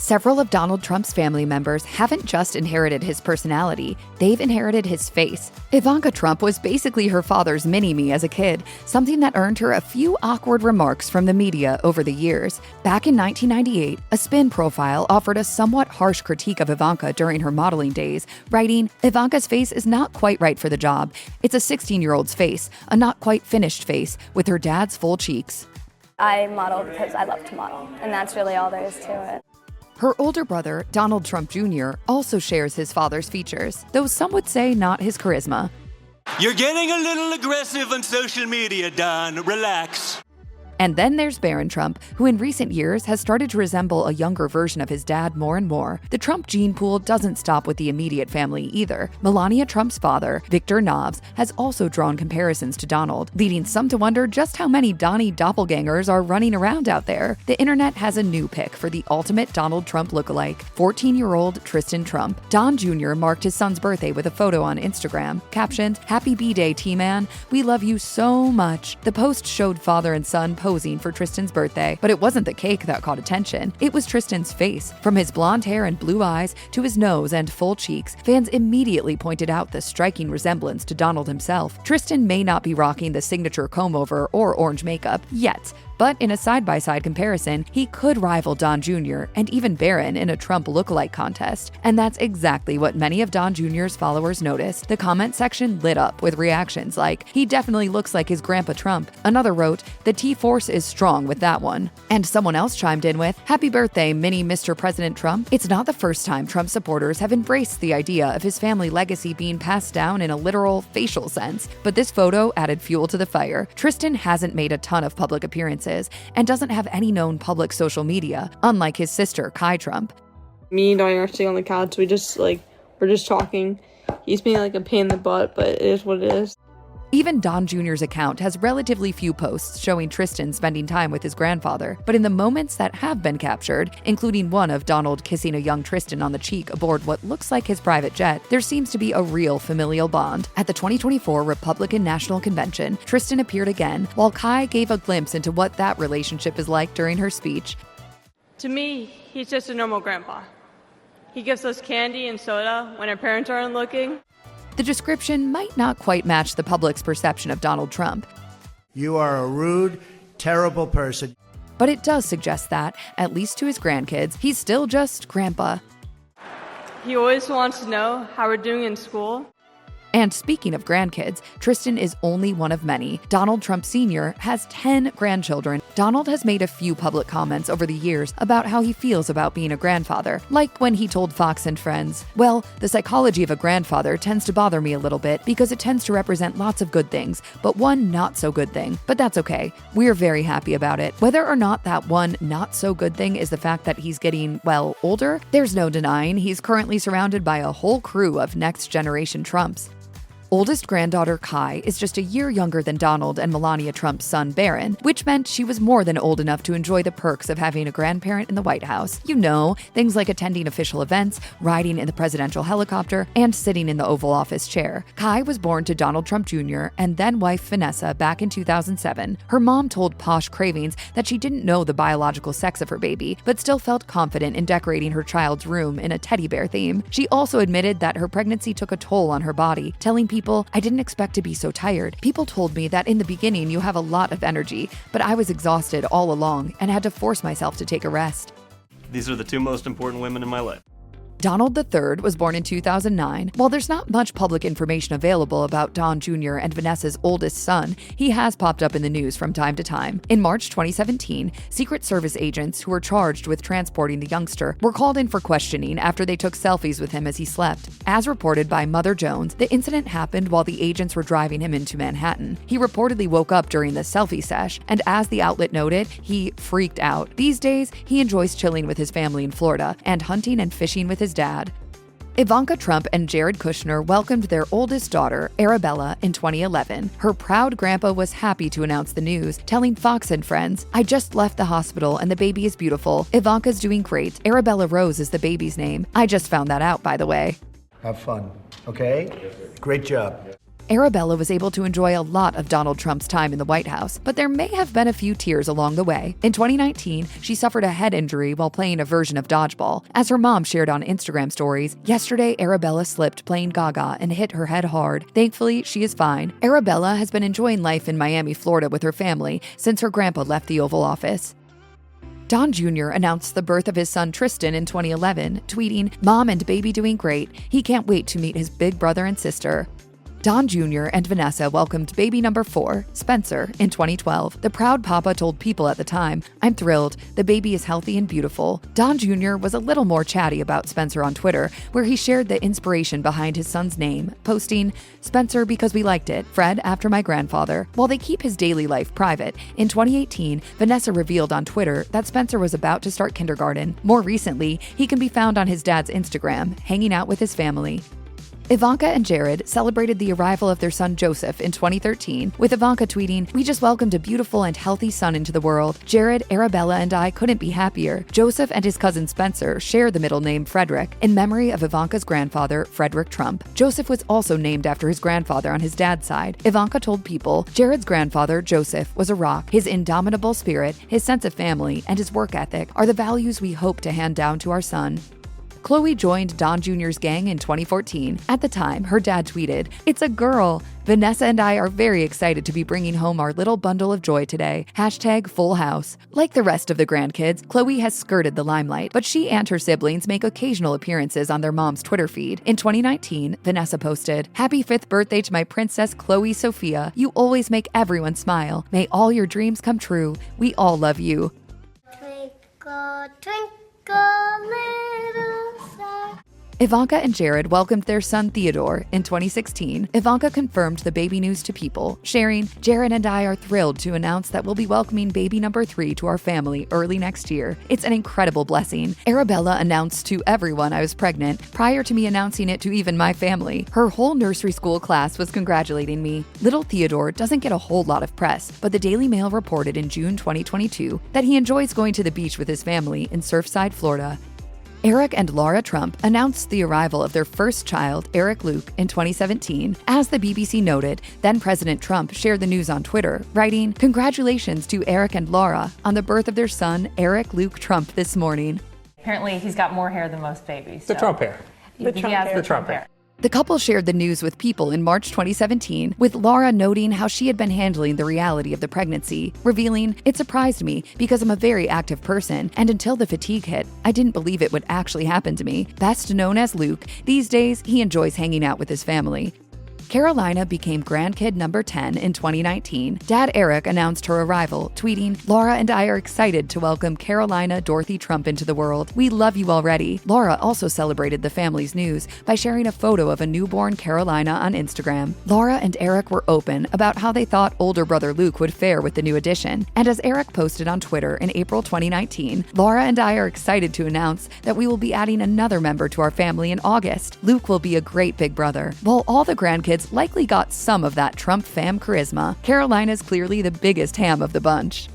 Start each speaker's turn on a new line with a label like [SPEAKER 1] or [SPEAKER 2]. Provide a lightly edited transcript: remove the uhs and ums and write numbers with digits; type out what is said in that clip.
[SPEAKER 1] Several of Donald Trump's family members haven't just inherited his personality, they've inherited his face. Ivanka Trump was basically her father's mini-me as a kid, something that earned her a few awkward remarks from the media over the years. Back in 1998, a Spin profile offered a somewhat harsh critique of Ivanka during her modeling days, writing, "Ivanka's face is not quite right for the job. It's a 16-year-old's face, a not quite finished face, with her dad's full cheeks."
[SPEAKER 2] I model because I love to model, and that's really all there is to it.
[SPEAKER 1] Her older brother, Donald Trump Jr., also shares his father's features, though some would say not his charisma.
[SPEAKER 3] You're getting a little aggressive on social media, Don. Relax.
[SPEAKER 1] And then there's Barron Trump, who in recent years has started to resemble a younger version of his dad more and more. The Trump gene pool doesn't stop with the immediate family either. Melania Trump's father, Victor Knobs, has also drawn comparisons to Donald, leading some to wonder just how many Donnie doppelgangers are running around out there. The internet has a new pick for the ultimate Donald Trump lookalike, 14-year-old Tristan Trump. Don Jr. marked his son's birthday with a photo on Instagram, captioned, "Happy B-Day, T-Man. We love you so much." The post showed father and son posing for Tristan's birthday, but it wasn't the cake that caught attention. It was Tristan's face. From his blonde hair and blue eyes to his nose and full cheeks, fans immediately pointed out the striking resemblance to Donald himself. Tristan may not be rocking the signature comb-over or orange makeup yet, but in a side-by-side comparison, he could rival Don Jr. and even Barron in a Trump lookalike contest. And that's exactly what many of Don Jr.'s followers noticed. The comment section lit up with reactions like, "He definitely looks like his grandpa Trump." Another wrote, "The T-Force is strong with that one." And someone else chimed in with, "Happy birthday, mini Mr. President Trump." It's not the first time Trump supporters have embraced the idea of his family legacy being passed down in a literal facial sense, but this photo added fuel to the fire. Tristan hasn't made a ton of public appearances and doesn't have any known public social media, unlike his sister, Kai Trump.
[SPEAKER 4] Me and Donnie are sitting on the couch, we're just talking. He's being like a pain in the butt, but it is what it is.
[SPEAKER 1] Even Don Jr.'s account has relatively few posts showing Tristan spending time with his grandfather, but in the moments that have been captured, including one of Donald kissing a young Tristan on the cheek aboard what looks like his private jet, there seems to be a real familial bond. At the 2024 Republican National Convention, Tristan appeared again, while Kai gave a glimpse into what that relationship is like during her speech.
[SPEAKER 4] To me, he's just a normal grandpa. He gives us candy and soda when our parents aren't looking.
[SPEAKER 1] The description might not quite match the public's perception of Donald Trump.
[SPEAKER 5] "You are a rude, terrible person."
[SPEAKER 1] But it does suggest that, at least to his grandkids, he's still just grandpa.
[SPEAKER 4] He always wants to know how we're doing in school.
[SPEAKER 1] And speaking of grandkids, Tristan is only one of many. Donald Trump Sr. has 10 grandchildren. Donald has made a few public comments over the years about how he feels about being a grandfather, like when he told Fox and Friends, "Well, the psychology of a grandfather tends to bother me a little bit because it tends to represent lots of good things, but one not so good thing. But that's okay. We're very happy about it." Whether or not that one not so good thing is the fact that he's getting, well, older, there's no denying he's currently surrounded by a whole crew of next generation Trumps. Oldest granddaughter Kai is just a year younger than Donald and Melania Trump's son Barron, which meant she was more than old enough to enjoy the perks of having a grandparent in the White House. You know, things like attending official events, riding in the presidential helicopter, and sitting in the Oval Office chair. Kai was born to Donald Trump Jr. and then wife Vanessa back in 2007. Her mom told Posh Cravings that she didn't know the biological sex of her baby, but still felt confident in decorating her child's room in a teddy bear theme. She also admitted that her pregnancy took a toll on her body, telling people, "I didn't expect to be so tired. People told me that in the beginning you have a lot of energy, but I was exhausted all along and had to force myself to take a rest."
[SPEAKER 3] These are the two most important women in my life.
[SPEAKER 1] Donald III was born in 2009. While there's not much public information available about Don Jr. and Vanessa's oldest son, he has popped up in the news from time to time. In March 2017, Secret Service agents who were charged with transporting the youngster were called in for questioning after they took selfies with him as he slept. As reported by Mother Jones, the incident happened while the agents were driving him into Manhattan. He reportedly woke up during the selfie sesh, and as the outlet noted, he freaked out. These days, he enjoys chilling with his family in Florida and hunting and fishing with his dad. Ivanka Trump and Jared Kushner welcomed their oldest daughter, Arabella, in 2011. Her proud grandpa was happy to announce the news, telling Fox and Friends, "I just left the hospital and the baby is beautiful. Ivanka's doing great. Arabella Rose is the baby's name. I just found that out, by the way."
[SPEAKER 5] Have fun, okay? Great job.
[SPEAKER 1] Arabella was able to enjoy a lot of Donald Trump's time in the White House, but there may have been a few tears along the way. In 2019, she suffered a head injury while playing a version of dodgeball. As her mom shared on Instagram stories, yesterday Arabella slipped playing Gaga and hit her head hard. Thankfully, she is fine. Arabella has been enjoying life in Miami, Florida with her family since her grandpa left the Oval Office. Don Jr. announced the birth of his son Tristan in 2011, tweeting, "Mom and baby doing great. He can't wait to meet his big brother and sister." Don Jr. and Vanessa welcomed baby number 4, Spencer, in 2012. The proud papa told People at the time, "I'm thrilled. The baby is healthy and beautiful." Don Jr. was a little more chatty about Spencer on Twitter, where he shared the inspiration behind his son's name, posting, "Spencer because we liked it, Fred after my grandfather." While they keep his daily life private, in 2018, Vanessa revealed on Twitter that Spencer was about to start kindergarten. More recently, he can be found on his dad's Instagram, hanging out with his family. Ivanka and Jared celebrated the arrival of their son Joseph in 2013, with Ivanka tweeting, "We just welcomed a beautiful and healthy son into the world. Jared, Arabella, and I couldn't be happier." Joseph and his cousin Spencer share the middle name Frederick in memory of Ivanka's grandfather, Frederick Trump. Joseph was also named after his grandfather on his dad's side. Ivanka told People, "Jared's grandfather, Joseph, was a rock. His indomitable spirit, his sense of family, and his work ethic are the values we hope to hand down to our son." Chloe joined Don Jr.'s gang in 2014. At the time, her dad tweeted, "It's a girl. Vanessa and I are very excited to be bringing home our little bundle of joy today. #full house." Like the rest of the grandkids, Chloe has skirted the limelight, but she and her siblings make occasional appearances on their mom's Twitter feed. In 2019, Vanessa posted, "Happy 5th birthday to my princess Chloe Sophia. You always make everyone smile. May all your dreams come true. We all love you."
[SPEAKER 6] Twinkle, twinkle, little star.
[SPEAKER 1] Ivanka and Jared welcomed their son Theodore in 2016. Ivanka confirmed the baby news to People, sharing, "Jared and I are thrilled to announce that we'll be welcoming baby number 3 to our family early next year. It's an incredible blessing. Arabella announced to everyone I was pregnant prior to me announcing it to even my family. Her whole nursery school class was congratulating me." Little Theodore doesn't get a whole lot of press, but the Daily Mail reported in June 2022 that he enjoys going to the beach with his family in Surfside, Florida. Eric and Laura Trump announced the arrival of their first child, Eric Luke, in 2017. As the BBC noted, then President Trump shared the news on Twitter, writing, "Congratulations to Eric and Laura on the birth of their son, Eric Luke Trump, this morning."
[SPEAKER 7] Apparently, he's got more hair than most babies.
[SPEAKER 8] The Trump hair.
[SPEAKER 7] The Trump hair.
[SPEAKER 1] The couple shared the news with People in March 2017, with Laura noting how she had been handling the reality of the pregnancy, revealing, "It surprised me because I'm a very active person, and until the fatigue hit, I didn't believe it would actually happen to me." Best known as Luke, these days he enjoys hanging out with his family. Carolina became grandkid number 10 in 2019. Dad Eric announced her arrival, tweeting, "Laura and I are excited to welcome Carolina Dorothy Trump into the world. We love you already." Laura also celebrated the family's news by sharing a photo of a newborn Carolina on Instagram. Laura and Eric were open about how they thought older brother Luke would fare with the new addition. And as Eric posted on Twitter in April 2019, "Laura and I are excited to announce that we will be adding another member to our family in August. Luke will be a great big brother." While all the grandkids likely got some of that Trump fam charisma, Carolina's clearly the biggest ham of the bunch.